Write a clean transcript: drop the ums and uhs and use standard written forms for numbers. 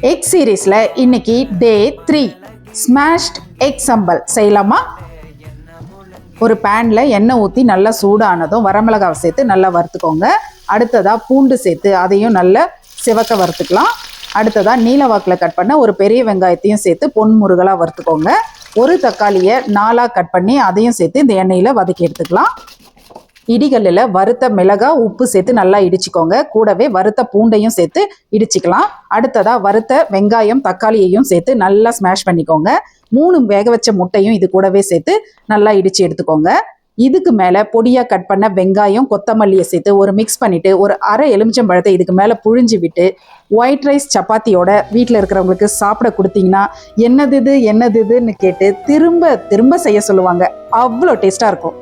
Egg சீரீஸில் இன்னைக்கு டே 3 smashed egg சம்பல் செய்யலாமா? ஒரு பேனில் எண்ணெய் ஊற்றி நல்லா சூடானதும் வரமிளகாவை சேர்த்து நல்லா வறுத்துக்கோங்க. அடுத்ததாக பூண்டு சேர்த்து அதையும் நல்லா சிவக்க வறுத்துக்கலாம். அடுத்ததாக நீல வாக்கில் கட் பண்ண ஒரு பெரிய வெங்காயத்தையும் சேர்த்து பொன்முருகலாக வறுத்துக்கோங்க. ஒரு தக்காளியை 4ஆக கட் பண்ணி அதையும் சேர்த்து இந்த எண்ணெயில் வதக்கி எடுத்துக்கலாம். இடிகல்லில் வறுத்த மிளகாய் உப்பு சேர்த்து நல்லா இடிச்சுக்கோங்க. கூடவே வறுத்த பூண்டையும் சேர்த்து இடிச்சிக்கலாம். அடுத்ததாக வறுத்த வெங்காயம் தக்காளியையும் சேர்த்து நல்லா ஸ்மாஷ் பண்ணிக்கோங்க. 3 வேக வச்ச முட்டையும் இது கூடவே சேர்த்து நல்லா இடித்து எடுத்துக்கோங்க. இதுக்கு மேலே பொடியாக கட் பண்ண வெங்காயம் கொத்தமல்லியை சேர்த்து ஒரு மிக்ஸ் பண்ணிவிட்டு ஒரு அரை எலுமிச்சம்பழத்தை இதுக்கு மேலே புழிஞ்சு விட்டு ஒயிட் ரைஸ் சப்பாத்தியோட வீட்டில் இருக்கிறவங்களுக்கு சாப்பிட கொடுத்தீங்கன்னா என்னது இதுன்னு கேட்டு திரும்ப திரும்ப செய்ய சொல்லுவாங்க. அவ்வளோ டேஸ்ட்டாக இருக்கும்.